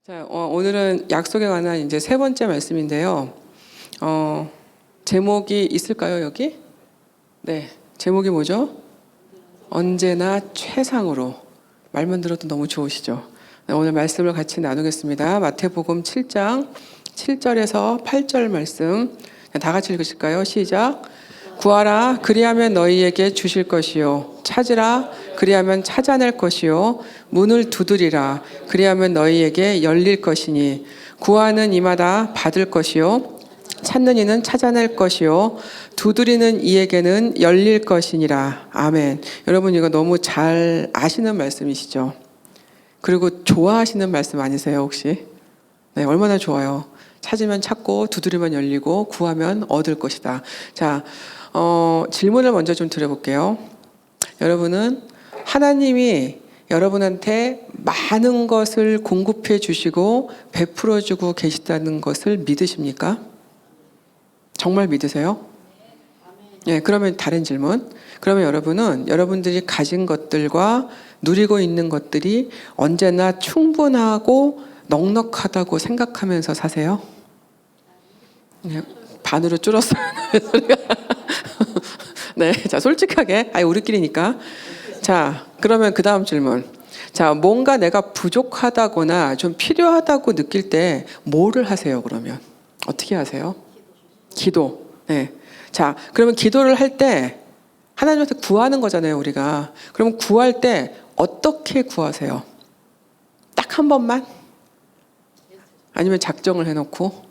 자, 오늘은 약속에 관한 이제 세 번째 말씀인데요. 제목이 있을까요, 여기? 네, 제목이 뭐죠? 언제나 최상으로. 말만 들어도 너무 좋으시죠? 네, 오늘 말씀을 같이 나누겠습니다. 마태복음 7장 7절에서 8절 말씀 다 같이 읽으실까요? 시작. 구하라 그리하면 너희에게 주실 것이요 찾으라 그리하면 찾아낼 것이요 문을 두드리라 그리하면 너희에게 열릴 것이니 구하는 이마다 받을 것이요 찾는 이는 찾아낼 것이요 두드리는 이에게는 열릴 것이니라. 아멘. 여러분 이거 너무 잘 아시는 말씀이시죠? 그리고 좋아하시는 말씀 아니세요 혹시? 네, 얼마나 좋아요. 찾으면 찾고 두드리면 열리고 구하면 얻을 것이다. 자, 질문을 먼저 좀 드려볼게요. 여러분은 하나님이 여러분한테 많은 것을 공급해 주시고 베풀어 주고 계시다는 것을 믿으십니까? 정말 믿으세요? 네, 그러면 다른 질문. 그러면 여러분은 여러분들이 가진 것들과 누리고 있는 것들이 언제나 충분하고 넉넉하다고 생각하면서 사세요? 네, 반으로 줄었어요. 네, 자 솔직하게, 우리끼리니까. 자, 그러면 그 다음 질문. 자, 뭔가 내가 부족하다거나 좀 필요하다고 느낄 때 뭐를 하세요? 그러면 어떻게 하세요? 기도. 네. 자, 그러면 기도를 할 때 하나님한테 구하는 거잖아요, 우리가. 그러면 구할 때 어떻게 구하세요? 딱 한 번만? 아니면 작정을 해놓고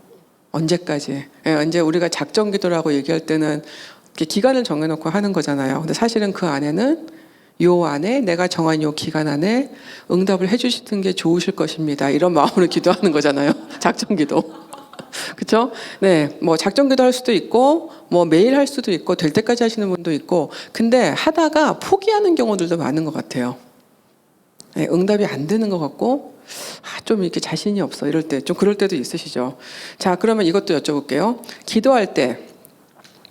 언제까지? 예, 이제 우리가 작정 기도라고 얘기할 때는 기간을 정해놓고 하는 거잖아요. 근데 사실은 그 안에는 요 안에 내가 정한 요 기간 안에 응답을 해주시는 게 좋으실 것입니다. 이런 마음으로 기도하는 거잖아요. 작정 기도. 그렇죠? 네, 뭐 작정 기도 할 수도 있고 뭐 매일 할 수도 있고 될 때까지 하시는 분도 있고 근데 하다가 포기하는 경우들도 많은 것 같아요. 네, 응답이 안 되는 것 같고 좀 이렇게 자신이 없어 이럴 때 좀 그럴 때도 있으시죠. 자, 그러면 이것도 여쭤볼게요. 기도할 때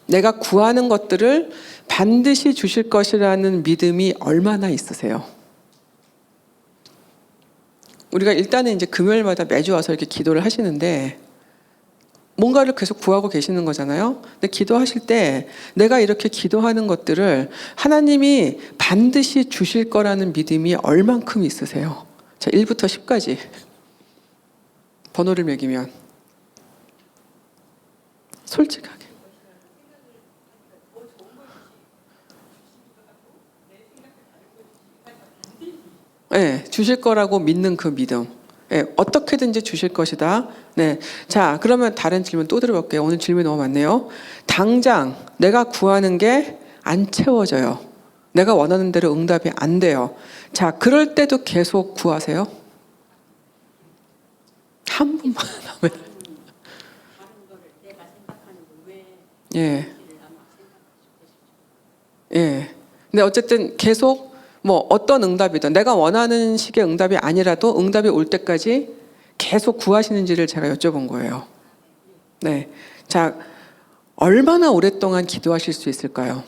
내가 구하는 것들을 반드시 주실 것이라는 믿음이 얼마나 있으세요? 우리가 일단은 이제 금요일마다 매주 와서 이렇게 기도를 하시는데 뭔가를 계속 구하고 계시는 거잖아요. 근데 기도하실 때 내가 이렇게 기도하는 것들을 하나님이 반드시 주실 거라는 믿음이 얼만큼 있으세요? 자, 1부터 10까지 번호를 매기면 솔직하게. 네, 주실 거라고 믿는 그 믿음. 네, 어떻게든지 주실 것이다. 네, 자, 그러면 다른 질문 또 들어볼게요. 오늘 질문이 너무 많네요. 당장 내가 구하는 게 안 채워져요. 내가 원하는 대로 응답이 안 돼요. 자, 그럴 때도 계속 구하세요? 한 번만 하면. 예. 예. 근데 어쨌든 계속 뭐 어떤 응답이든 내가 원하는 식의 응답이 아니라도 응답이 올 때까지 계속 구하시는지를 제가 여쭤본 거예요. 네. 자, 얼마나 오랫동안 기도하실 수 있을까요?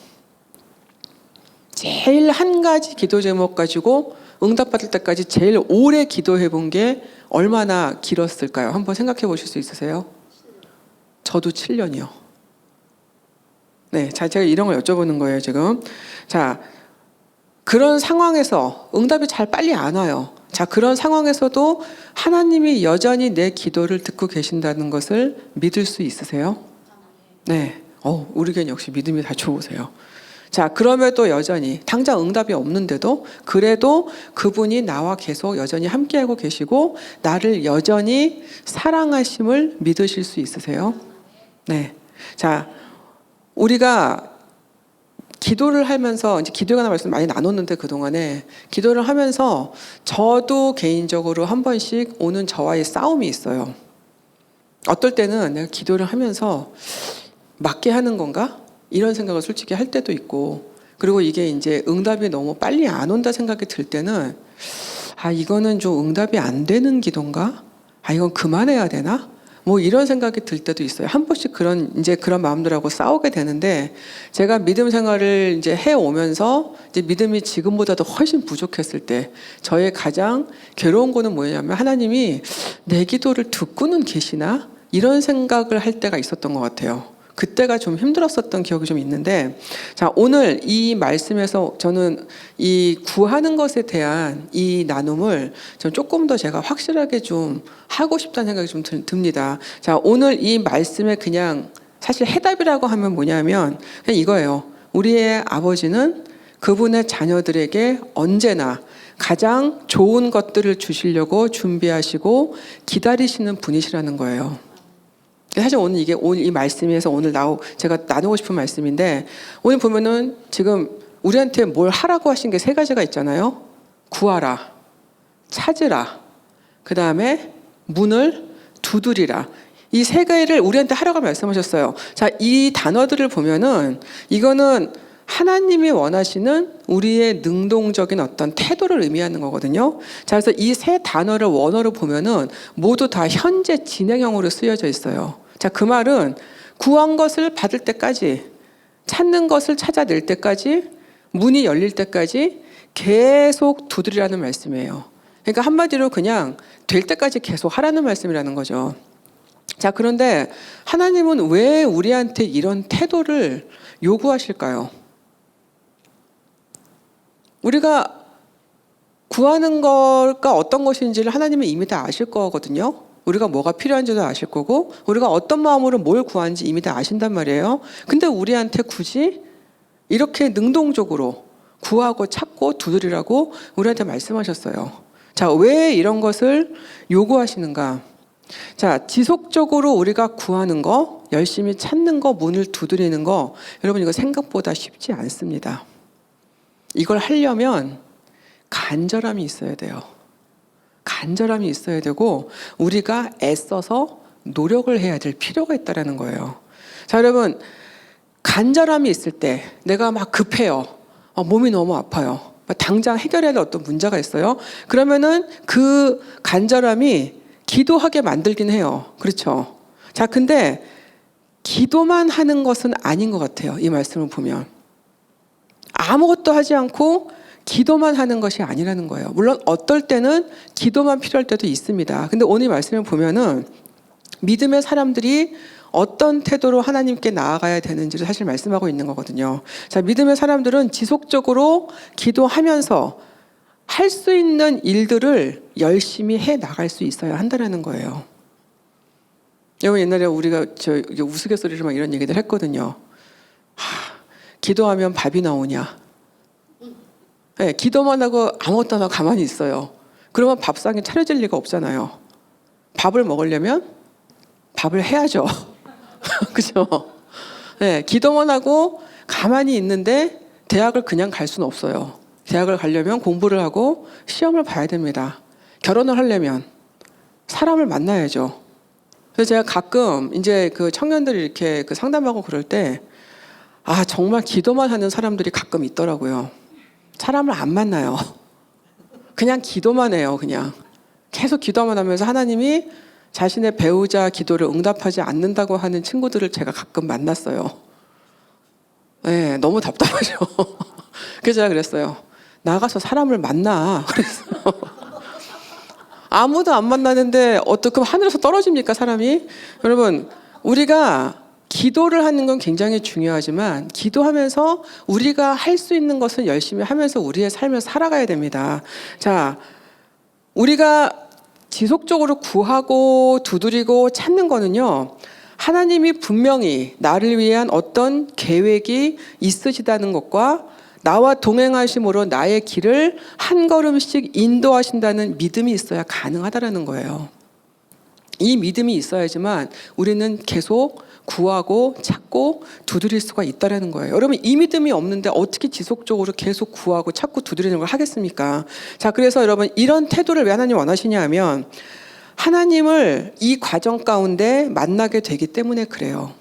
제일 한 가지 기도 제목 가지고 응답받을 때까지 제일 오래 기도해 본 게 얼마나 길었을까요? 한번 생각해 보실 수 있으세요? 저도 7년이요. 네. 자, 제가 이런 걸 여쭤보는 거예요, 지금. 자, 그런 상황에서 응답이 잘 빨리 안 와요. 자, 그런 상황에서도 하나님이 여전히 내 기도를 듣고 계신다는 것을 믿을 수 있으세요? 네. 우리 교회는 역시 믿음이 다 좋으세요. 자, 그럼에도 여전히 당장 응답이 없는데도 그래도 그분이 나와 계속 여전히 함께하고 계시고 나를 여전히 사랑하심을 믿으실 수 있으세요? 네. 자, 우리가 기도를 하면서 이제 기도에 관한 말씀 많이 나눴는데 그동안에 기도를 하면서 저도 개인적으로 한 번씩 오는 저와의 싸움이 있어요. 어떨 때는 내가 기도를 하면서 맞게 하는 건가? 이런 생각을 솔직히 할 때도 있고 그리고 이게 이제 응답이 너무 빨리 안 온다 생각이 들 때는 이거는 좀 응답이 안 되는 기도인가? 이건 그만해야 되나? 뭐 이런 생각이 들 때도 있어요. 한 번씩 그런 마음들하고 싸우게 되는데, 제가 믿음 생활을 이제 해 오면서 이제 믿음이 지금보다도 훨씬 부족했을 때 저의 가장 괴로운 거는 뭐냐면, 하나님이 내 기도를 듣고는 계시나? 이런 생각을 할 때가 있었던 것 같아요. 그때가 좀 힘들었었던 기억이 좀 있는데, 자, 오늘 이 말씀에서 저는 이 구하는 것에 대한 이 나눔을 좀 조금 더 제가 확실하게 좀 하고 싶다는 생각이 좀 듭니다. 자, 오늘 이 말씀에 그냥 사실 해답이라고 하면 뭐냐면 그냥 이거예요. 우리의 아버지는 그분의 자녀들에게 언제나 가장 좋은 것들을 주시려고 준비하시고 기다리시는 분이시라는 거예요. 사실 오늘 이 말씀에서 제가 나누고 싶은 말씀인데, 오늘 보면은 지금 우리한테 뭘 하라고 하신 게 세 가지가 있잖아요. 구하라, 찾으라, 그 다음에 문을 두드리라. 이 세 가지를 우리한테 하라고 말씀하셨어요. 자, 이 단어들을 보면은 이거는 하나님이 원하시는 우리의 능동적인 어떤 태도를 의미하는 거거든요. 자, 그래서 이 세 단어를 원어로 보면은 모두 다 현재 진행형으로 쓰여져 있어요. 자, 그 말은 구한 것을 받을 때까지, 찾는 것을 찾아낼 때까지, 문이 열릴 때까지 계속 두드리라는 말씀이에요. 그러니까 한마디로 그냥 될 때까지 계속 하라는 말씀이라는 거죠. 자, 그런데 하나님은 왜 우리한테 이런 태도를 요구하실까요? 우리가 구하는 것과 어떤 것인지를 하나님은 이미 다 아실 거거든요. 우리가 뭐가 필요한지도 아실 거고, 우리가 어떤 마음으로 뭘 구하는지 이미 다 아신단 말이에요. 근데 우리한테 굳이 이렇게 능동적으로 구하고 찾고 두드리라고 우리한테 말씀하셨어요. 자, 왜 이런 것을 요구하시는가? 자, 지속적으로 우리가 구하는 거, 열심히 찾는 거, 문을 두드리는 거, 여러분 이거 생각보다 쉽지 않습니다. 이걸 하려면 간절함이 있어야 돼요. 간절함이 있어야 되고 우리가 애써서 노력을 해야 될 필요가 있다는 거예요. 자, 여러분, 간절함이 있을 때 내가 막 급해요. 몸이 너무 아파요. 당장 해결해야 될 어떤 문제가 있어요. 그러면은 그 간절함이 기도하게 만들긴 해요. 그렇죠? 자, 근데 기도만 하는 것은 아닌 것 같아요. 이 말씀을 보면. 아무것도 하지 않고 기도만 하는 것이 아니라는 거예요. 물론 어떨 때는 기도만 필요할 때도 있습니다. 근데 오늘 말씀을 보면은 믿음의 사람들이 어떤 태도로 하나님께 나아가야 되는지를 사실 말씀하고 있는 거거든요. 자, 믿음의 사람들은 지속적으로 기도하면서 할 수 있는 일들을 열심히 해 나갈 수 있어야 한다는 거예요. 여러분, 옛날에 우리가 우스갯소리로 막 이런 얘기들 했거든요. 기도하면 밥이 나오냐? 네, 기도만 하고 아무것도 안 하고 가만히 있어요. 그러면 밥상에 차려질 리가 없잖아요. 밥을 먹으려면 밥을 해야죠. 그죠? 네, 기도만 하고 가만히 있는데 대학을 그냥 갈 수는 없어요. 대학을 가려면 공부를 하고 시험을 봐야 됩니다. 결혼을 하려면 사람을 만나야죠. 그래서 제가 가끔 이제 그 청년들이 이렇게 그 상담하고 그럴 때, 정말 기도만 하는 사람들이 가끔 있더라고요. 사람을 안 만나요. 그냥 기도만 해요. 그냥 계속 기도만 하면서 하나님이 자신의 배우자 기도를 응답하지 않는다고 하는 친구들을 제가 가끔 만났어요. 네, 너무 답답하죠. 그래서 제가 그랬어요. 나가서 사람을 만나. 그랬어요. 아무도 안 만나는데 어떻게 하늘에서 떨어집니까, 사람이? 여러분, 우리가 기도를 하는 건 굉장히 중요하지만 기도하면서 우리가 할 수 있는 것은 열심히 하면서 우리의 삶을 살아가야 됩니다. 자, 우리가 지속적으로 구하고 두드리고 찾는 거는요, 하나님이 분명히 나를 위한 어떤 계획이 있으시다는 것과 나와 동행하심으로 나의 길을 한 걸음씩 인도하신다는 믿음이 있어야 가능하다는 거예요. 이 믿음이 있어야지만 우리는 계속 구하고 찾고 두드릴 수가 있다는 거예요. 여러분, 이 믿음이 없는데 어떻게 지속적으로 계속 구하고 찾고 두드리는 걸 하겠습니까? 자, 그래서 여러분, 이런 태도를 왜 하나님 원하시냐 하면 하나님을 이 과정 가운데 만나게 되기 때문에 그래요.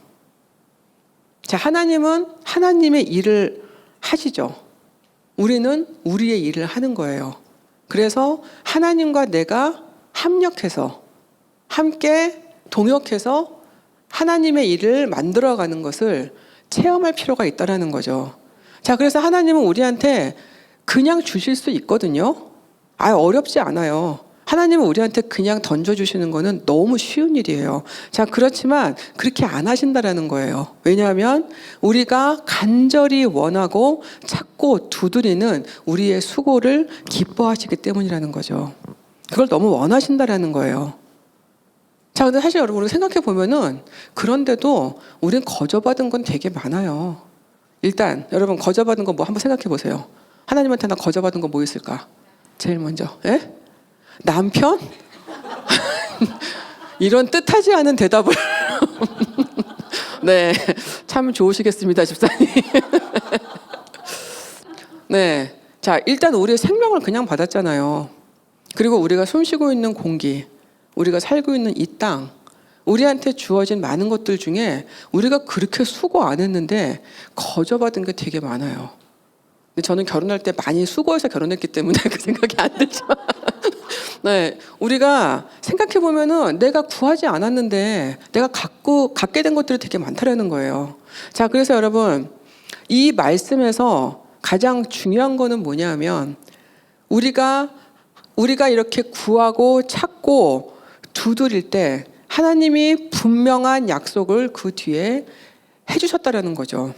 자, 하나님은 하나님의 일을 하시죠. 우리는 우리의 일을 하는 거예요. 그래서 하나님과 내가 합력해서 함께 동역해서 하나님의 일을 만들어가는 것을 체험할 필요가 있다는 거죠. 자, 그래서 하나님은 우리한테 그냥 주실 수 있거든요. 어렵지 않아요. 하나님은 우리한테 그냥 던져주시는 거는 너무 쉬운 일이에요. 자, 그렇지만 그렇게 안 하신다라는 거예요. 왜냐하면 우리가 간절히 원하고 찾고 두드리는 우리의 수고를 기뻐하시기 때문이라는 거죠. 그걸 너무 원하신다라는 거예요. 자, 근데 사실 여러분 생각해 보면은 그런데도 우린 거저받은 건 되게 많아요. 일단 여러분 거저받은 거 뭐 한번 생각해 보세요. 하나님한테 나 거저받은 거 뭐 있을까? 제일 먼저, 예? 남편? 이런 뜻하지 않은 대답을 네, 참 좋으시겠습니다, 집사님. 네, 자, 일단 우리의 생명을 그냥 받았잖아요. 그리고 우리가 숨쉬고 있는 공기, 우리가 살고 있는 이 땅, 우리한테 주어진 많은 것들 중에 우리가 그렇게 수고 안 했는데 거저받은 게 되게 많아요. 근데 저는 결혼할 때 많이 수고해서 결혼했기 때문에 그 생각이 안 들죠. 네, 우리가 생각해 보면은 내가 구하지 않았는데 내가 갖게 된 것들이 되게 많다라는 거예요. 자, 그래서 여러분 이 말씀에서 가장 중요한 거는 뭐냐면 우리가 이렇게 구하고 찾고 두드릴 때 하나님이 분명한 약속을 그 뒤에 해주셨다라는 거죠.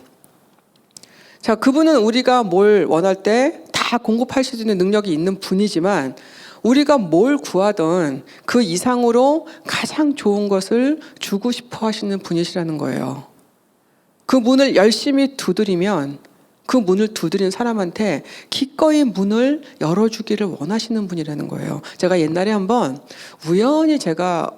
자, 그분은 우리가 뭘 원할 때 다 공급할 수 있는 능력이 있는 분이지만 우리가 뭘 구하든 그 이상으로 가장 좋은 것을 주고 싶어 하시는 분이시라는 거예요. 그 문을 열심히 두드리면 그 문을 두드린 사람한테 기꺼이 문을 열어주기를 원하시는 분이라는 거예요. 제가 옛날에 한번 우연히 제가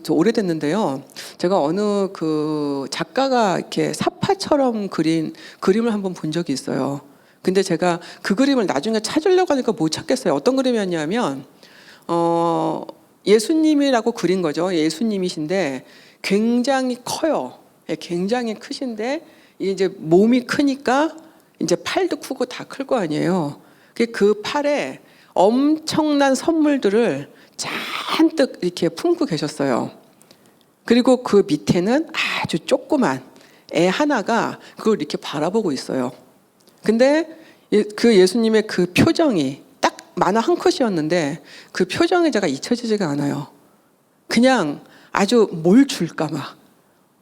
오래됐는데요. 제가 어느 그 작가가 이렇게 사파처럼 그린 그림을 한번 본 적이 있어요. 근데 제가 그 그림을 나중에 찾으려고 하니까 못 찾겠어요. 어떤 그림이었냐면 예수님이라고 그린 거죠. 예수님이신데 굉장히 커요. 굉장히 크신데 이제 몸이 크니까 이제 팔도 크고 다 클 거 아니에요. 그 팔에 엄청난 선물들을 잔뜩 이렇게 품고 계셨어요. 그리고 그 밑에는 아주 조그만 애 하나가 그걸 이렇게 바라보고 있어요. 근데 그 예수님의 그 표정이 딱 만화 한 컷이었는데 그 표정이 제가 잊혀지지가 않아요. 그냥 아주 뭘 줄까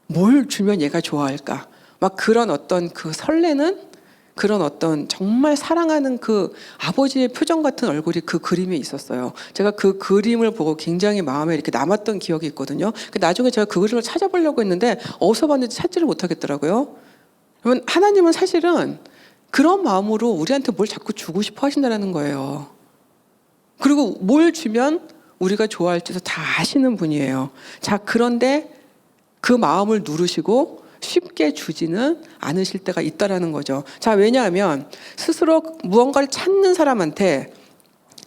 뭘 주면 얘가 좋아할까 막 그런 어떤 그 설레는 그런 어떤 정말 사랑하는 그 아버지의 표정 같은 얼굴이 그 그림에 있었어요. 제가 그 그림을 보고 굉장히 마음에 이렇게 남았던 기억이 있거든요. 나중에 제가 그 그림을 찾아보려고 했는데 어디서 봤는지 찾지를 못하겠더라고요. 그러면 하나님은 사실은 그런 마음으로 우리한테 뭘 자꾸 주고 싶어 하신다는 거예요. 그리고 뭘 주면 우리가 좋아할지도 다 아시는 분이에요. 자, 그런데 그 마음을 누르시고 쉽게 주지는 않으실 때가 있다라는 거죠. 자, 왜냐하면 스스로 무언가를 찾는 사람한테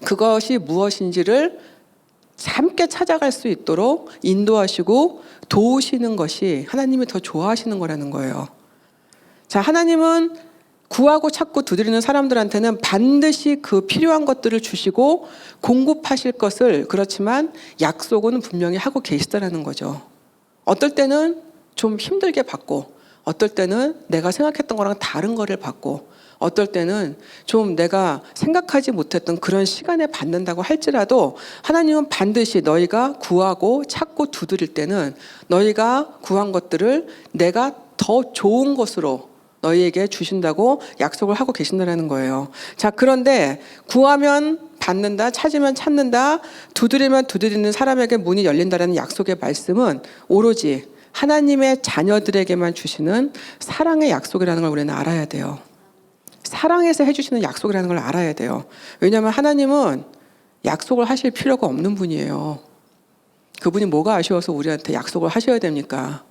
그것이 무엇인지를 함께 찾아갈 수 있도록 인도하시고 도우시는 것이 하나님이 더 좋아하시는 거라는 거예요. 자, 하나님은 구하고 찾고 두드리는 사람들한테는 반드시 그 필요한 것들을 주시고 공급하실 것을 그렇지만 약속은 분명히 하고 계시다라는 거죠. 어떨 때는 좀 힘들게 받고 어떨 때는 내가 생각했던 거랑 다른 거를 받고 어떨 때는 좀 내가 생각하지 못했던 그런 시간에 받는다고 할지라도 하나님은 반드시 너희가 구하고 찾고 두드릴 때는 너희가 구한 것들을 내가 더 좋은 것으로 너희에게 주신다고 약속을 하고 계신다는 거예요. 자, 그런데 구하면 받는다, 찾으면 찾는다, 두드리면 두드리는 사람에게 문이 열린다라는 약속의 말씀은 오로지 하나님의 자녀들에게만 주시는 사랑의 약속이라는 걸 우리는 알아야 돼요. 사랑해서 해주시는 약속이라는 걸 알아야 돼요. 왜냐하면 하나님은 약속을 하실 필요가 없는 분이에요. 그분이 뭐가 아쉬워서 우리한테 약속을 하셔야 됩니까?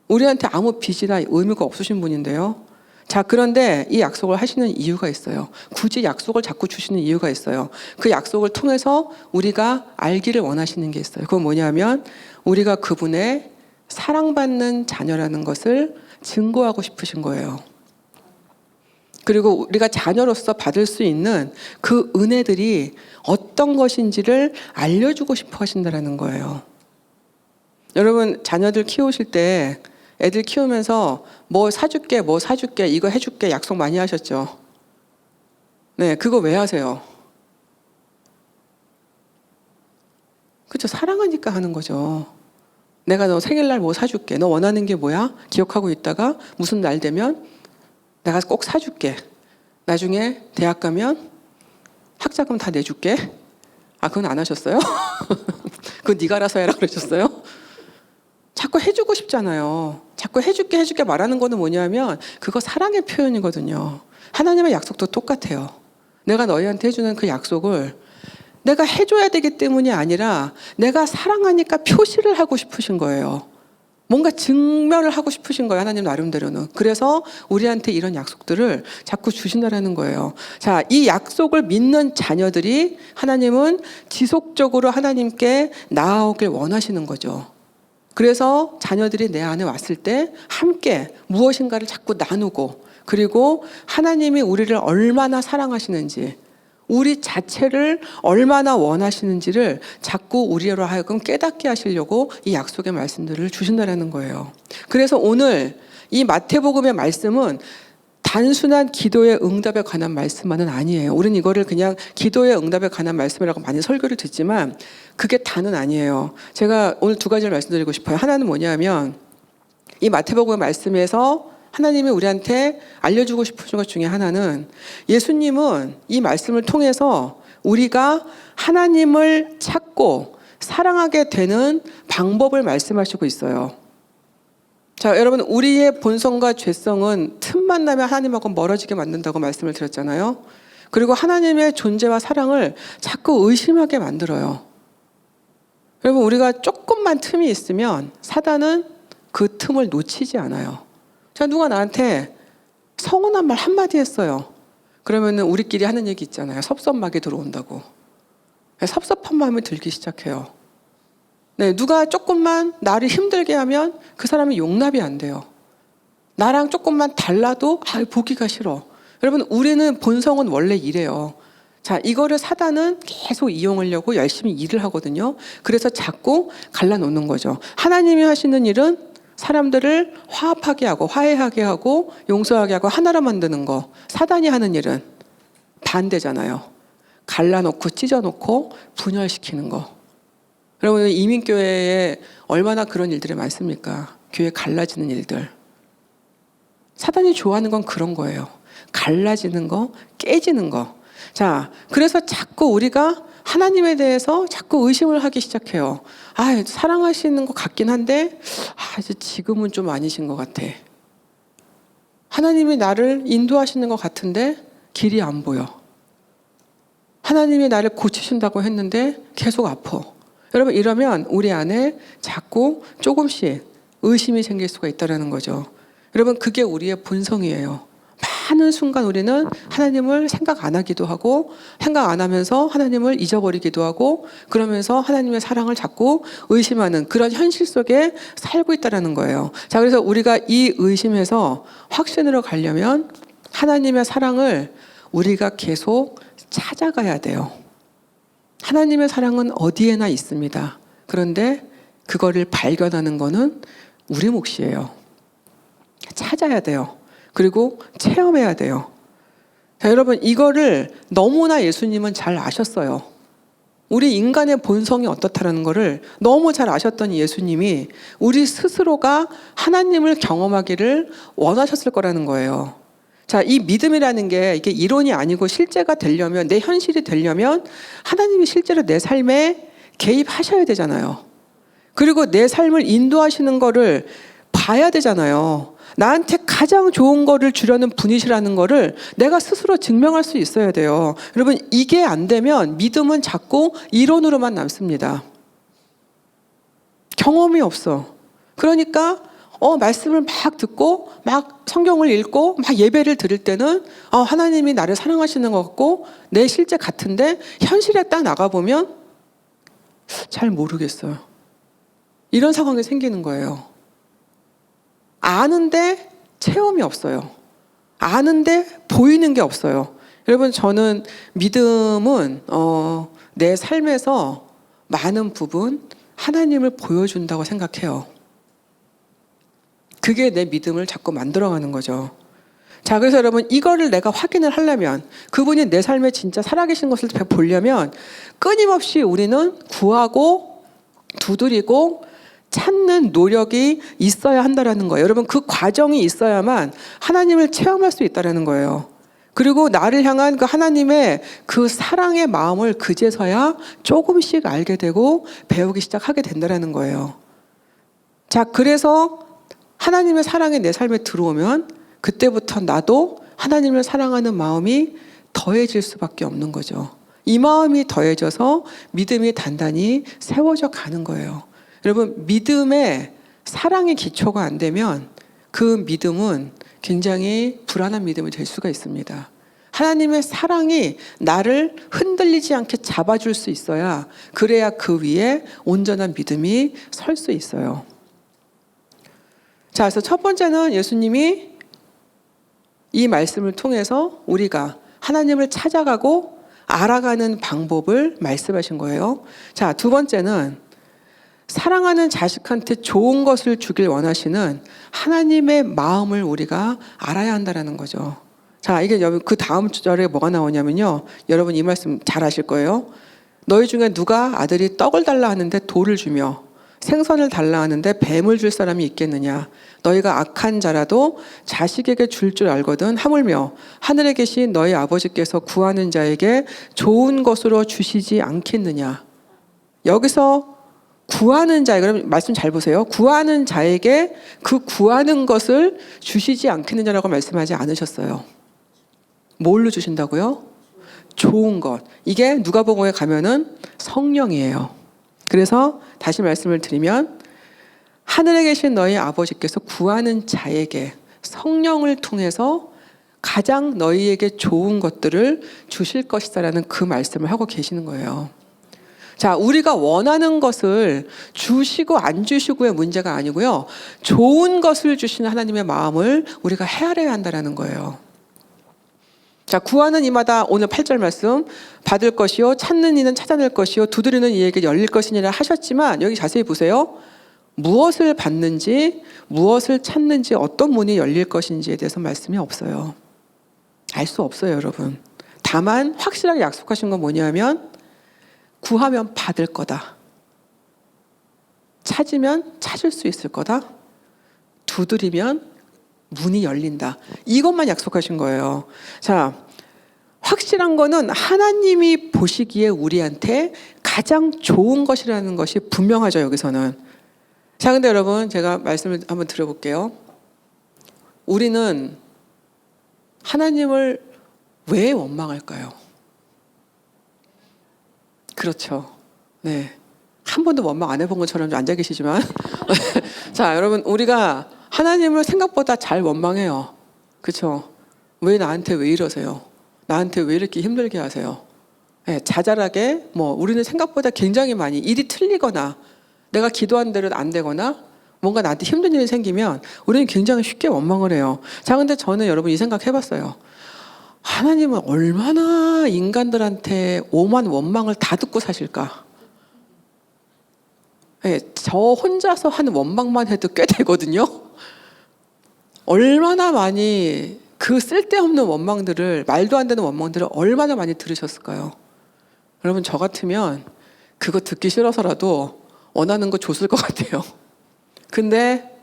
우리한테 아무 빚이나 의무가 없으신 분인데요. 자, 그런데 이 약속을 하시는 이유가 있어요. 굳이 약속을 자꾸 주시는 이유가 있어요. 그 약속을 통해서 우리가 알기를 원하시는 게 있어요. 그건 뭐냐면 우리가 그분의 사랑받는 자녀라는 것을 증거하고 싶으신 거예요. 그리고 우리가 자녀로서 받을 수 있는 그 은혜들이 어떤 것인지를 알려주고 싶어 하신다는 거예요. 여러분 자녀들 키우실 때 애들 키우면서 뭐 사줄게 뭐 사줄게 이거 해줄게 약속 많이 하셨죠? 네, 그거 왜 하세요? 그렇죠. 사랑하니까 하는 거죠. 내가 너 생일날 뭐 사줄게. 너 원하는 게 뭐야? 기억하고 있다가 무슨 날 되면 내가 꼭 사줄게. 나중에 대학 가면 학자금 다 내줄게. 아, 그건 안 하셨어요? 그건 네가 알아서 해라 그러셨어요? 자꾸 해주고 싶잖아요. 자꾸 해줄게 말하는 거는 뭐냐면 그거 사랑의 표현이거든요. 하나님의 약속도 똑같아요. 내가 너희한테 해주는 그 약속을 내가 해줘야 되기 때문이 아니라 내가 사랑하니까 표시를 하고 싶으신 거예요. 뭔가 증명을 하고 싶으신 거예요. 하나님 나름대로는. 그래서 우리한테 이런 약속들을 자꾸 주신다라는 거예요. 자, 이 약속을 믿는 자녀들이 하나님은 지속적으로 하나님께 나아오길 원하시는 거죠. 그래서 자녀들이 내 안에 왔을 때 함께 무엇인가를 자꾸 나누고, 그리고 하나님이 우리를 얼마나 사랑하시는지, 우리 자체를 얼마나 원하시는지를 자꾸 우리로 하여금 깨닫게 하시려고 이 약속의 말씀들을 주신다는 거예요. 그래서 오늘 이 마태복음의 말씀은 단순한 기도의 응답에 관한 말씀만은 아니에요. 우리는 이거를 그냥 기도의 응답에 관한 말씀이라고 많이 설교를 듣지만 그게 다는 아니에요. 제가 오늘 두 가지를 말씀드리고 싶어요. 하나는 뭐냐면 이 마태복음의 말씀에서 하나님이 우리한테 알려주고 싶으신 것 중에 하나는, 예수님은 이 말씀을 통해서 우리가 하나님을 찾고 사랑하게 되는 방법을 말씀하시고 있어요. 자, 여러분, 우리의 본성과 죄성은 틈만 나면 하나님하고 멀어지게 만든다고 말씀을 드렸잖아요. 그리고 하나님의 존재와 사랑을 자꾸 의심하게 만들어요. 여러분, 우리가 조금만 틈이 있으면 사단은 그 틈을 놓치지 않아요. 자, 누가 나한테 서운한 말 한마디 했어요. 그러면은 우리끼리 하는 얘기 있잖아요. 섭섭하게 들어온다고. 섭섭한 마음이 들기 시작해요. 네, 누가 조금만 나를 힘들게 하면 그 사람이 용납이 안 돼요. 나랑 조금만 달라도 보기가 싫어. 여러분, 우리는 본성은 원래 이래요. 자, 이거를 사단은 계속 이용하려고 열심히 일을 하거든요. 그래서 자꾸 갈라놓는 거죠. 하나님이 하시는 일은 사람들을 화합하게 하고 화해하게 하고 용서하게 하고 하나로 만드는 거. 사단이 하는 일은 반대잖아요. 갈라놓고 찢어놓고 분열시키는 거. 여러분, 이민교회에 얼마나 그런 일들이 많습니까? 교회 갈라지는 일들. 사단이 좋아하는 건 그런 거예요. 갈라지는 거, 깨지는 거. 자, 그래서 자꾸 우리가 하나님에 대해서 자꾸 의심을 하기 시작해요. 사랑하시는 것 같긴 한데, 지금은 좀 아니신 것 같아. 하나님이 나를 인도하시는 것 같은데, 길이 안 보여. 하나님이 나를 고치신다고 했는데, 계속 아파. 여러분, 이러면 우리 안에 자꾸 조금씩 의심이 생길 수가 있다는 거죠. 여러분, 그게 우리의 본성이에요. 많은 순간 우리는 하나님을 생각 안 하기도 하고, 생각 안 하면서 하나님을 잊어버리기도 하고, 그러면서 하나님의 사랑을 자꾸 의심하는 그런 현실 속에 살고 있다는 거예요. 자, 그래서 우리가 이 의심에서 확신으로 가려면 하나님의 사랑을 우리가 계속 찾아가야 돼요. 하나님의 사랑은 어디에나 있습니다. 그런데 그거를 발견하는 거는 우리 몫이에요. 찾아야 돼요. 그리고 체험해야 돼요. 자, 여러분, 이거를 너무나 예수님은 잘 아셨어요. 우리 인간의 본성이 어떻다는 거를 너무 잘 아셨던 예수님이 우리 스스로가 하나님을 경험하기를 원하셨을 거라는 거예요. 자, 이 믿음이라는 게 이게 이론이 아니고 실제가 되려면, 내 현실이 되려면 하나님이 실제로 내 삶에 개입하셔야 되잖아요. 그리고 내 삶을 인도하시는 거를 봐야 되잖아요. 나한테 가장 좋은 거를 주려는 분이시라는 거를 내가 스스로 증명할 수 있어야 돼요. 여러분, 이게 안 되면 믿음은 자꾸 이론으로만 남습니다. 경험이 없어. 그러니까 말씀을 막 듣고 막 성경을 읽고 막 예배를 드릴 때는 하나님이 나를 사랑하시는 것 같고 내 실제 같은데, 현실에 딱 나가보면 잘 모르겠어요. 이런 상황이 생기는 거예요. 아는데 체험이 없어요. 아는데 보이는 게 없어요. 여러분, 저는 믿음은 내 삶에서 많은 부분 하나님을 보여준다고 생각해요. 그게 내 믿음을 자꾸 만들어가는 거죠. 자, 그래서 여러분, 이거를 내가 확인을 하려면, 그분이 내 삶에 진짜 살아계신 것을 보려면 끊임없이 우리는 구하고 두드리고 찾는 노력이 있어야 한다는 거예요. 여러분, 그 과정이 있어야만 하나님을 체험할 수 있다는 거예요. 그리고 나를 향한 그 하나님의 그 사랑의 마음을 그제서야 조금씩 알게 되고 배우기 시작하게 된다는 거예요. 자, 그래서 하나님의 사랑이 내 삶에 들어오면 그때부터 나도 하나님을 사랑하는 마음이 더해질 수밖에 없는 거죠. 이 마음이 더해져서 믿음이 단단히 세워져 가는 거예요. 여러분, 믿음에 사랑의 기초가 안 되면 그 믿음은 굉장히 불안한 믿음이 될 수가 있습니다. 하나님의 사랑이 나를 흔들리지 않게 잡아줄 수 있어야, 그래야 그 위에 온전한 믿음이 설 수 있어요. 자, 그래서 첫 번째는 예수님이 이 말씀을 통해서 우리가 하나님을 찾아가고 알아가는 방법을 말씀하신 거예요. 자, 두 번째는 사랑하는 자식한테 좋은 것을 주길 원하시는 하나님의 마음을 우리가 알아야 한다는 거죠. 자, 이게 그 다음 절에 뭐가 나오냐면요. 여러분 이 말씀 잘 아실 거예요. 너희 중에 누가 아들이 떡을 달라 하는데 돌을 주며 생선을 달라 하는데 뱀을 줄 사람이 있겠느냐. 너희가 악한 자라도 자식에게 줄 줄 알거든 하물며 하늘에 계신 너희 아버지께서 구하는 자에게 좋은 것으로 주시지 않겠느냐. 여기서 구하는 자, 그럼 말씀 잘 보세요. 구하는 자에게 그 구하는 것을 주시지 않겠느냐라고 말씀하지 않으셨어요. 뭘로 주신다고요? 좋은 것. 이게 누가복음에 가면은 성령이에요. 그래서 다시 말씀을 드리면 하늘에 계신 너희 아버지께서 구하는 자에게 성령을 통해서 가장 너희에게 좋은 것들을 주실 것이다라는 그 말씀을 하고 계시는 거예요. 자, 우리가 원하는 것을 주시고 안 주시고의 문제가 아니고요. 좋은 것을 주시는 하나님의 마음을 우리가 헤아려야 한다는 거예요. 자, 구하는 이마다 오늘 8절 말씀 받을 것이요 찾는 이는 찾아낼 것이요 두드리는 이에게 열릴 것이니라 하셨지만 여기 자세히 보세요. 무엇을 받는지 무엇을 찾는지 어떤 문이 열릴 것인지에 대해서 말씀이 없어요. 알 수 없어요, 여러분. 다만 확실하게 약속하신 건 뭐냐면 구하면 받을 거다. 찾으면 찾을 수 있을 거다. 두드리면 문이 열린다. 이것만 약속하신 거예요. 자, 확실한 거는 하나님이 보시기에 우리한테 가장 좋은 것이라는 것이 분명하죠, 여기서는. 자, 근데 여러분, 제가 말씀을 한번 드려볼게요. 우리는 하나님을 왜 원망할까요? 그렇죠. 네. 한 번도 원망 안 해본 것처럼 앉아 계시지만. 자, 여러분, 우리가 하나님을 생각보다 잘 원망해요. 그렇죠? 왜 나한테 왜 이러세요? 나한테 왜 이렇게 힘들게 하세요? 네, 자잘하게 우리는 생각보다 굉장히 많이 일이 틀리거나 내가 기도한 대로 안 되거나 뭔가 나한테 힘든 일이 생기면 우리는 굉장히 쉽게 원망을 해요. 자, 근데 저는 여러분 이 생각 해봤어요. 하나님은 얼마나 인간들한테 오만 원망을 다 듣고 사실까? 네, 저 혼자서 하는 원망만 해도 꽤 되거든요. 얼마나 많이 그 쓸데없는 원망들을, 말도 안 되는 원망들을 얼마나 많이 들으셨을까요? 여러분, 저 같으면 그거 듣기 싫어서라도 원하는 거 줬을 것 같아요. 근데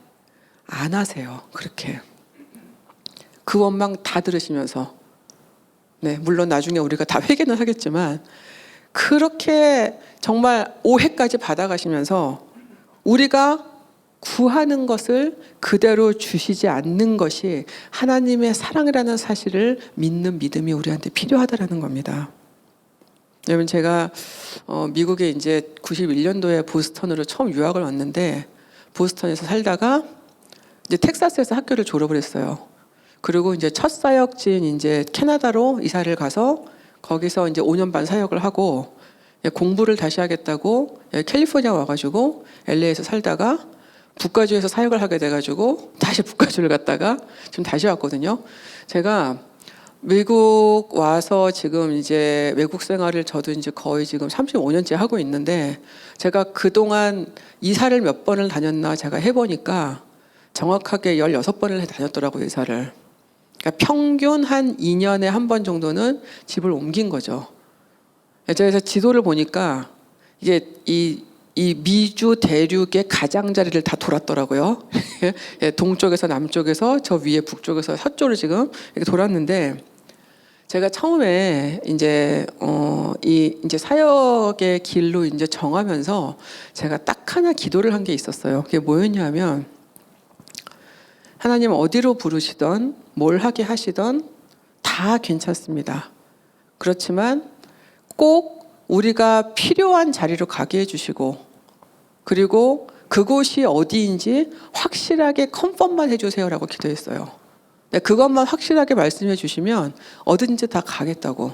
안 하세요, 그렇게. 그 원망 다 들으시면서. 네, 물론 나중에 우리가 다 회개는 하겠지만 그렇게 정말 오해까지 받아가시면서 우리가 구하는 것을 그대로 주시지 않는 것이 하나님의 사랑이라는 사실을 믿는 믿음이 우리한테 필요하다라는 겁니다. 여러분, 제가 미국에 이제 91년도에 보스턴으로 처음 유학을 왔는데 보스턴에서 살다가 이제 텍사스에서 학교를 졸업을 했어요. 그리고 이제 첫 사역지인 이제 캐나다로 이사를 가서 거기서 이제 5년 반 사역을 하고 공부를 다시 하겠다고 캘리포니아 와가지고 LA에서 살다가 북가주에서 사역을 하게 돼가지고 다시 북가주를 갔다가 지금 다시 왔거든요. 제가 미국 와서 지금 이제 외국 생활을 저도 이제 거의 지금 35년째 하고 있는데, 제가 그동안 이사를 몇 번을 다녔나 제가 해보니까 정확하게 16번을 다녔더라고요, 이사를. 그러니까 평균 한 2년에 한 번 정도는 집을 옮긴 거죠. 그래서 지도를 보니까 이게 이 미주 대륙의 가장자리를 다 돌았더라고요. 동쪽에서 남쪽에서 저 위에 북쪽에서 서쪽으로 지금 이렇게 돌았는데, 제가 처음에 이제 이제 사역의 길로 이제 정하면서 제가 딱 하나 기도를 한 게 있었어요. 그게 뭐였냐면, 하나님 어디로 부르시던 뭘 하게 하시던 다 괜찮습니다. 그렇지만 꼭 우리가 필요한 자리로 가게 해주시고, 그리고 그곳이 어디인지 확실하게 컨펌만 해주세요라고 기도했어요. 그것만 확실하게 말씀해 주시면 어딘지 다 가겠다고.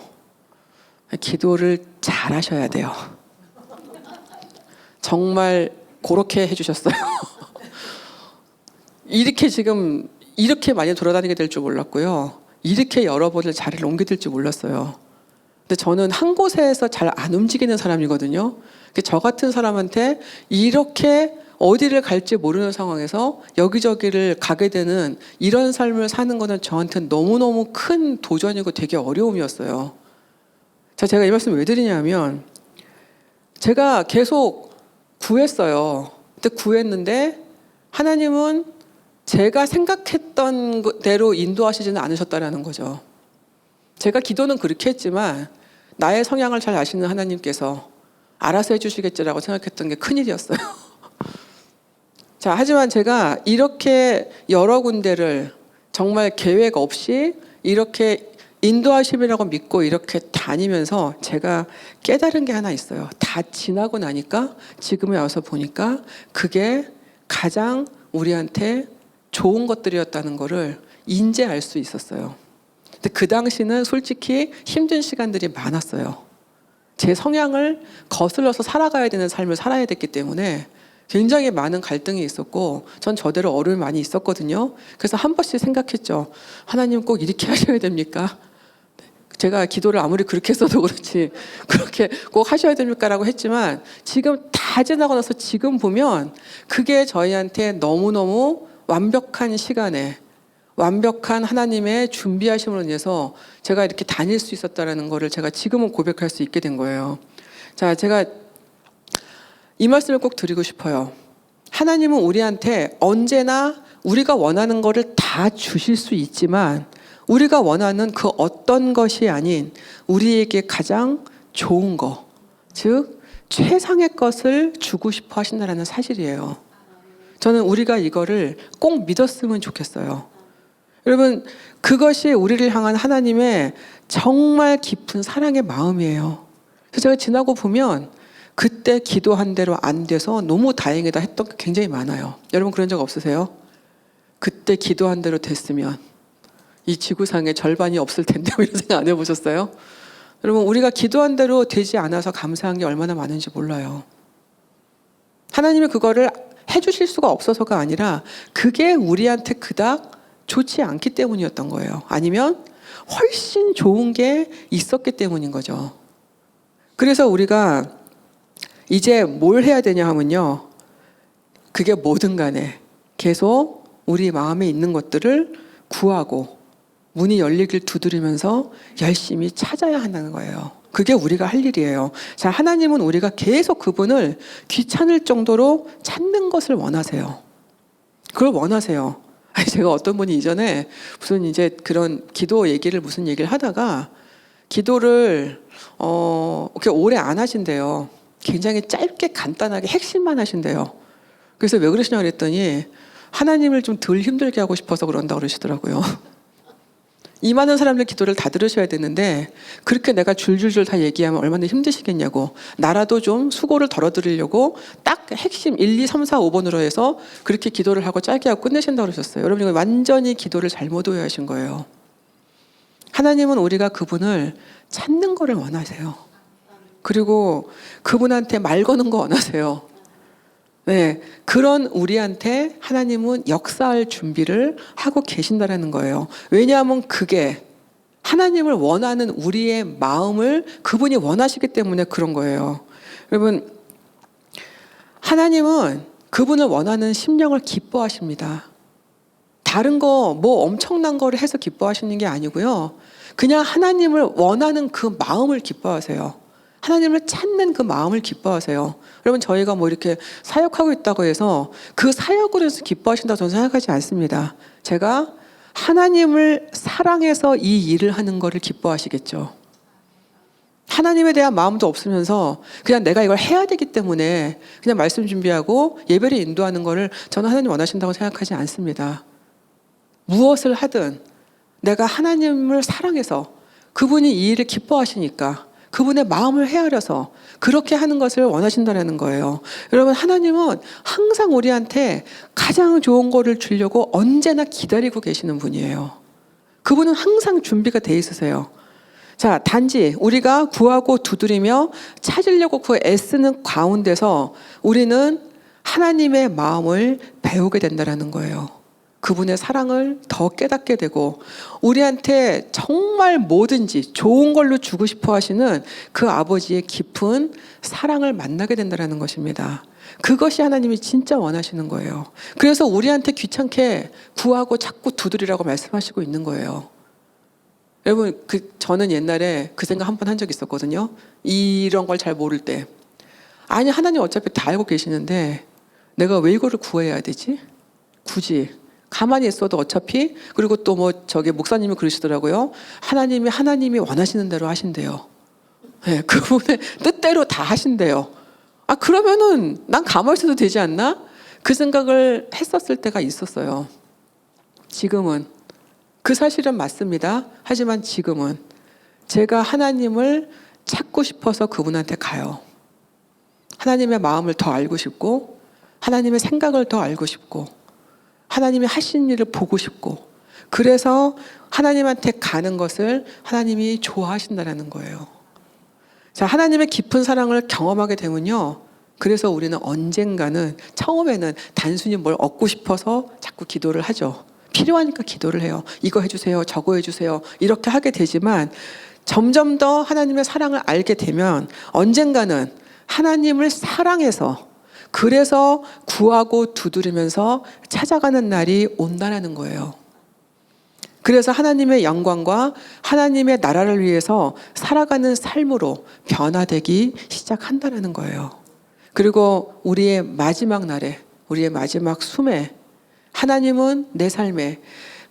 기도를 잘 하셔야 돼요. 정말 그렇게 해주셨어요. 이렇게 많이 돌아다니게 될 줄 몰랐고요. 이렇게 여러 번을 자리를 옮게 될 줄 몰랐어요. 근데 저는 한 곳에서 잘 안 움직이는 사람이거든요. 저 같은 사람한테 이렇게 어디를 갈지 모르는 상황에서 여기저기를 가게 되는 이런 삶을 사는 거는 저한테는 너무너무 큰 도전이고 되게 어려움이었어요. 자, 제가 이 말씀 왜 드리냐면, 제가 계속 구했어요. 근데 구했는데 하나님은 제가 생각했던 대로 인도하시지는 않으셨다라는 거죠. 제가 기도는 그렇게 했지만 나의 성향을 잘 아시는 하나님께서 알아서 해주시겠지라고 생각했던 게 큰일이었어요. 자, 하지만 제가 이렇게 여러 군데를 정말 계획 없이 이렇게 인도하심이라고 믿고 이렇게 다니면서 제가 깨달은 게 하나 있어요. 다 지나고 나니까 지금에 와서 보니까 그게 가장 우리한테 좋은 것들이었다는 거를 인지할 수 있었어요. 근데 그 당시는 솔직히 힘든 시간들이 많았어요. 제 성향을 거슬러서 살아가야 되는 삶을 살아야 됐기 때문에 굉장히 많은 갈등이 있었고, 전 저대로 어려움이 많이 있었거든요. 그래서 한 번씩 생각했죠. 하나님 꼭 이렇게 하셔야 됩니까? 제가 기도를 아무리 그렇게 했어도 그렇지 그렇게 꼭 하셔야 됩니까? 라고 했지만 지금 다 지나고 나서 지금 보면 그게 저희한테 너무너무 완벽한 시간에 완벽한 하나님의 준비하심으로 인해서 제가 이렇게 다닐 수 있었다는 거를 제가 지금은 고백할 수 있게 된 거예요. 자, 제가 이 말씀을 꼭 드리고 싶어요. 하나님은 우리한테 언제나 우리가 원하는 거를 다 주실 수 있지만 우리가 원하는 그 어떤 것이 아닌 우리에게 가장 좋은 거, 즉 최상의 것을 주고 싶어 하신다는 사실이에요. 저는 우리가 이거를 꼭 믿었으면 좋겠어요. 여러분, 그것이 우리를 향한 하나님의 정말 깊은 사랑의 마음이에요. 그래서 제가 지나고 보면 그때 기도한 대로 안 돼서 너무 다행이다 했던 게 굉장히 많아요. 여러분 그런 적 없으세요? 그때 기도한 대로 됐으면 이 지구상에 절반이 없을 텐데 이런 생각 안 해보셨어요? 여러분, 우리가 기도한 대로 되지 않아서 감사한 게 얼마나 많은지 몰라요. 하나님이 그거를 해주실 수가 없어서가 아니라 그게 우리한테 그닥 좋지 않기 때문이었던 거예요. 아니면 훨씬 좋은 게 있었기 때문인 거죠. 그래서 우리가 이제 뭘 해야 되냐 하면요, 그게 뭐든 간에 계속 우리 마음에 있는 것들을 구하고 문이 열리길 두드리면서 열심히 찾아야 한다는 거예요. 그게 우리가 할 일이에요. 자, 하나님은 우리가 계속 그분을 귀찮을 정도로 찾는 것을 원하세요. 그걸 원하세요. 제가 어떤 분이 이전에 무슨 이제 그런 기도 얘기를 무슨 얘기를 하다가 기도를 그렇게 오래 안 하신대요. 굉장히 짧게 간단하게 핵심만 하신대요. 그래서 왜 그러시냐고 그랬더니 하나님을 좀 덜 힘들게 하고 싶어서 그런다고 그러시더라고요. 이 많은 사람들 기도를 다 들으셔야 되는데 그렇게 내가 줄줄줄 다 얘기하면 얼마나 힘드시겠냐고, 나라도 좀 수고를 덜어드리려고 딱 핵심 1, 2, 3, 4, 5번으로 해서 그렇게 기도를 하고 짧게 하고 끝내신다고 그러셨어요. 여러분, 이건 완전히 기도를 잘못 오해하신 거예요. 하나님은 우리가 그분을 찾는 거를 원하세요. 그리고 그분한테 말 거는 거 원하세요. 네, 그런 우리한테 하나님은 역사할 준비를 하고 계신다라는 거예요. 왜냐하면 그게 하나님을 원하는 우리의 마음을 그분이 원하시기 때문에 그런 거예요. 여러분, 하나님은 그분을 원하는 심령을 기뻐하십니다. 다른 거 뭐 엄청난 거를 해서 기뻐하시는 게 아니고요. 그냥 하나님을 원하는 그 마음을 기뻐하세요. 하나님을 찾는 그 마음을 기뻐하세요. 여러분, 저희가 뭐 이렇게 사역하고 있다고 해서 그 사역으로 해서 기뻐하신다고 저는 생각하지 않습니다. 제가 하나님을 사랑해서 이 일을 하는 거를 기뻐하시겠죠. 하나님에 대한 마음도 없으면서 그냥 내가 이걸 해야 되기 때문에 그냥 말씀 준비하고 예배를 인도하는 거를 저는 하나님 원하신다고 생각하지 않습니다. 무엇을 하든 내가 하나님을 사랑해서 그분이 이 일을 기뻐하시니까 그분의 마음을 헤아려서 그렇게 하는 것을 원하신다는 거예요. 여러분, 하나님은 항상 우리한테 가장 좋은 거를 주려고 언제나 기다리고 계시는 분이에요. 그분은 항상 준비가 돼 있으세요. 자, 단지 우리가 구하고 두드리며 찾으려고 그 애쓰는 가운데서 우리는 하나님의 마음을 배우게 된다는 거예요. 그분의 사랑을 더 깨닫게 되고 우리한테 정말 뭐든지 좋은 걸로 주고 싶어 하시는 그 아버지의 깊은 사랑을 만나게 된다는 것입니다. 그것이 하나님이 진짜 원하시는 거예요. 그래서 우리한테 귀찮게 구하고 자꾸 두드리라고 말씀하시고 있는 거예요. 여러분, 저는 옛날에 그 생각 한 번 한 적 있었거든요. 이런 걸 잘 모를 때. 아니, 하나님 어차피 다 알고 계시는데 내가 왜 이거를 구해야 되지? 굳이. 가만히 있어도 어차피. 그리고 또 뭐 저기 목사님이 그러시더라고요. 하나님이 원하시는 대로 하신대요. 네, 그분의 뜻대로 다 하신대요. 아, 그러면은 난 가만히 있어도 되지 않나? 그 생각을 했었을 때가 있었어요. 지금은 그 사실은 맞습니다. 하지만 지금은 제가 하나님을 찾고 싶어서 그분한테 가요. 하나님의 마음을 더 알고 싶고 하나님의 생각을 더 알고 싶고 하나님이 하신 일을 보고 싶고 그래서 하나님한테 가는 것을 하나님이 좋아하신다는 거예요. 자, 하나님의 깊은 사랑을 경험하게 되면요. 그래서 우리는 언젠가는 처음에는 단순히 뭘 얻고 싶어서 자꾸 기도를 하죠. 필요하니까 기도를 해요. 이거 해주세요. 저거 해주세요. 이렇게 하게 되지만 점점 더 하나님의 사랑을 알게 되면 언젠가는 하나님을 사랑해서 그래서 구하고 두드리면서 찾아가는 날이 온다는 거예요. 그래서 하나님의 영광과 하나님의 나라를 위해서 살아가는 삶으로 변화되기 시작한다는 거예요. 그리고 우리의 마지막 날에, 우리의 마지막 숨에 하나님은 내 삶에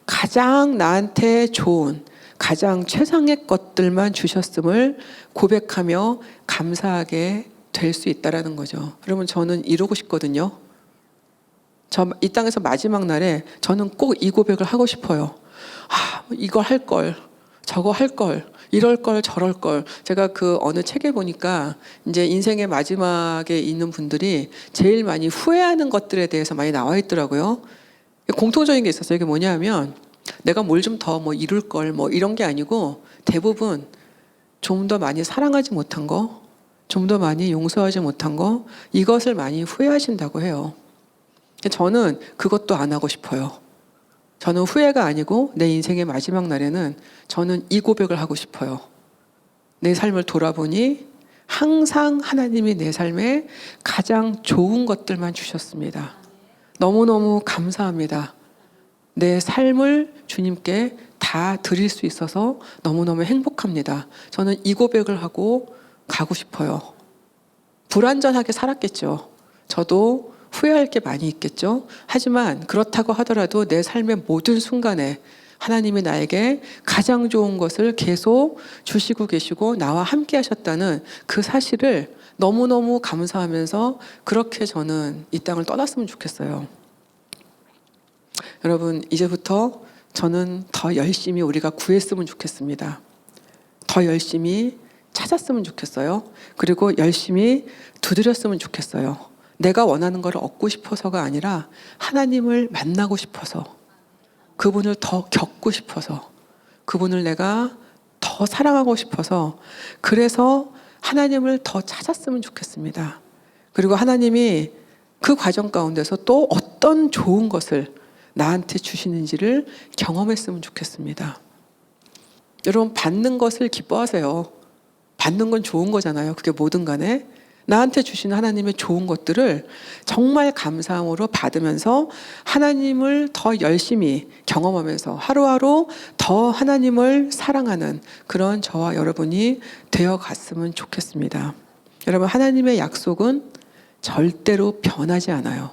가장 나한테 좋은, 가장 최상의 것들만 주셨음을 고백하며 감사하게 될 수 있다는 거죠. 여러분, 저는 이루고 싶거든요. 이 땅에서 마지막 날에 저는 꼭 이 고백을 하고 싶어요. 아, 이거 할 걸, 저거 할 걸, 이럴 걸, 저럴 걸. 제가 그 어느 책에 보니까 이제 인생의 마지막에 있는 분들이 제일 많이 후회하는 것들에 대해서 많이 나와 있더라고요. 공통적인 게 있었어요. 이게 뭐냐면 내가 뭘 좀 더 뭐 이룰 걸 뭐 이런 게 아니고 대부분 좀 더 많이 사랑하지 못한 거, 좀 더 많이 용서하지 못한 거, 이것을 많이 후회하신다고 해요. 저는 그것도 안 하고 싶어요. 저는 후회가 아니고 내 인생의 마지막 날에는 저는 이 고백을 하고 싶어요. 내 삶을 돌아보니 항상 하나님이 내 삶에 가장 좋은 것들만 주셨습니다. 너무너무 감사합니다. 내 삶을 주님께 다 드릴 수 있어서 너무너무 행복합니다. 저는 이 고백을 하고 가고 싶어요. 불완전하게 살았겠죠. 저도 후회할 게 많이 있겠죠. 하지만 그렇다고 하더라도 내 삶의 모든 순간에 하나님이 나에게 가장 좋은 것을 계속 주시고 계시고 나와 함께 하셨다는 그 사실을 너무너무 감사하면서 그렇게 저는 이 땅을 떠났으면 좋겠어요. 여러분, 이제부터 저는 더 열심히 우리가 구했으면 좋겠습니다. 더 열심히 찾았으면 좋겠어요. 그리고 열심히 두드렸으면 좋겠어요. 내가 원하는 걸 얻고 싶어서가 아니라 하나님을 만나고 싶어서, 그분을 더 겪고 싶어서, 그분을 내가 더 사랑하고 싶어서, 그래서 하나님을 더 찾았으면 좋겠습니다. 그리고 하나님이 그 과정 가운데서 또 어떤 좋은 것을 나한테 주시는지를 경험했으면 좋겠습니다. 여러분 받는 것을 기뻐하세요. 받는 건 좋은 거잖아요. 그게 뭐든 간에 나한테 주시는 하나님의 좋은 것들을 정말 감사함으로 받으면서 하나님을 더 열심히 경험하면서 하루하루 더 하나님을 사랑하는 그런 저와 여러분이 되어 갔으면 좋겠습니다. 여러분, 하나님의 약속은 절대로 변하지 않아요.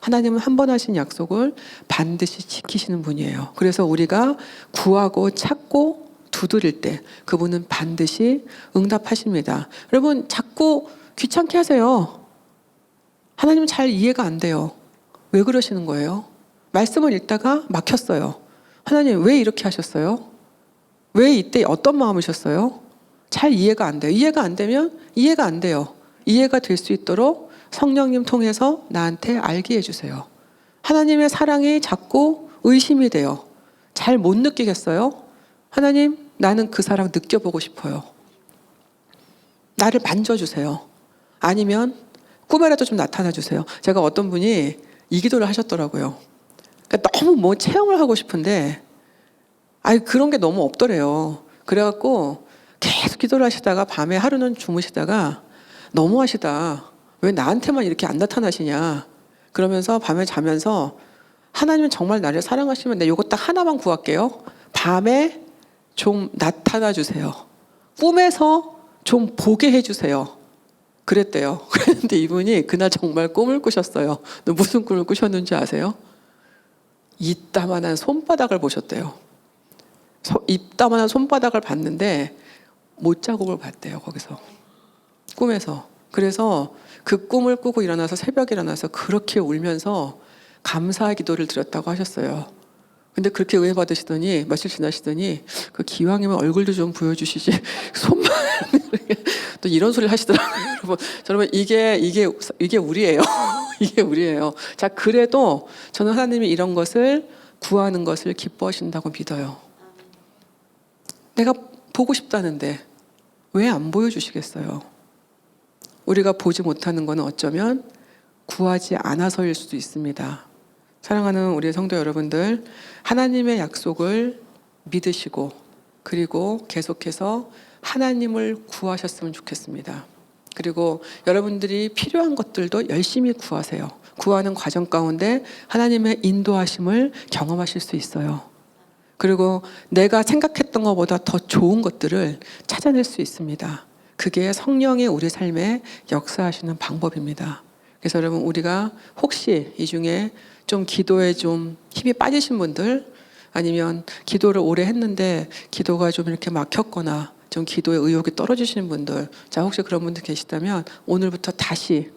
하나님은 한 번 하신 약속을 반드시 지키시는 분이에요. 그래서 우리가 구하고 찾고 두드릴 때 그분은 반드시 응답하십니다. 여러분, 자꾸 귀찮게 하세요. 하나님은 잘 이해가 안 돼요. 왜 그러시는 거예요? 말씀을 읽다가 막혔어요. 하나님 왜 이렇게 하셨어요? 왜 이때 어떤 마음이셨어요? 잘 이해가 안 돼요. 이해가 안 되면 이해가 안 돼요. 이해가 될 수 있도록 성령님 통해서 나한테 알게 해주세요. 하나님의 사랑이 자꾸 의심이 돼요. 잘 못 느끼겠어요? 하나님, 나는 그 사랑 느껴보고 싶어요. 나를 만져주세요. 아니면 꿈에라도 좀 나타나 주세요. 제가 어떤 분이 이 기도를 하셨더라고요. 그러니까 너무 뭐 체험을 하고 싶은데 그런 게 너무 없더래요. 그래갖고 계속 기도를 하시다가 밤에 하루는 주무시다가 너무하시다. 왜 나한테만 이렇게 안 나타나시냐. 그러면서 밤에 자면서 하나님은 정말 나를 사랑하시면 내가 이거 딱 하나만 구할게요. 밤에 좀 나타나 주세요. 꿈에서 좀 보게 해주세요. 그랬대요. 그런데 이분이 그날 정말 꿈을 꾸셨어요. 무슨 꿈을 꾸셨는지 아세요? 이따만한 손바닥을 보셨대요. 이따만한 손바닥을 봤는데 못자국을 봤대요. 거기서 꿈에서. 그래서 그 꿈을 꾸고 일어나서 새벽에 일어나서 그렇게 울면서 감사 기도를 드렸다고 하셨어요. 근데 그렇게 은혜 받으시더니 며칠 지나시더니 그 기왕이면 얼굴도 좀 보여주시지 손만 또 이런 소리를 하시더라고요. 여러분 이게 우리예요. 이게 우리예요. 자, 그래도 저는 하나님이 이런 것을 구하는 것을 기뻐하신다고 믿어요. 내가 보고 싶다는데 왜 안 보여주시겠어요? 우리가 보지 못하는 것은 어쩌면 구하지 않아서일 수도 있습니다. 사랑하는 우리 성도 여러분들, 하나님의 약속을 믿으시고 그리고 계속해서 하나님을 구하셨으면 좋겠습니다. 그리고 여러분들이 필요한 것들도 열심히 구하세요. 구하는 과정 가운데 하나님의 인도하심을 경험하실 수 있어요. 그리고 내가 생각했던 것보다 더 좋은 것들을 찾아낼 수 있습니다. 그게 성령이 우리 삶에 역사하시는 방법입니다. 그래서 여러분, 우리가 혹시 이 중에 좀 기도에 좀 힘이 빠지신 분들, 아니면 기도를 오래 했는데 기도가 좀 이렇게 막혔거나 좀 기도의 의욕이 떨어지시는 분들, 자, 혹시 그런 분들 계시다면 오늘부터 다시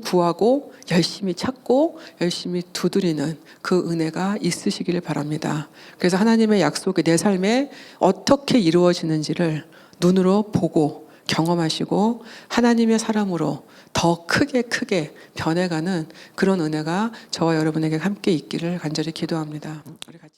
구하고 열심히 찾고 열심히 두드리는 그 은혜가 있으시기를 바랍니다. 그래서 하나님의 약속이 내 삶에 어떻게 이루어지는지를 눈으로 보고 경험하시고 하나님의 사람으로 더 크게 변해가는 그런 은혜가 저와 여러분에게 함께 있기를 간절히 기도합니다.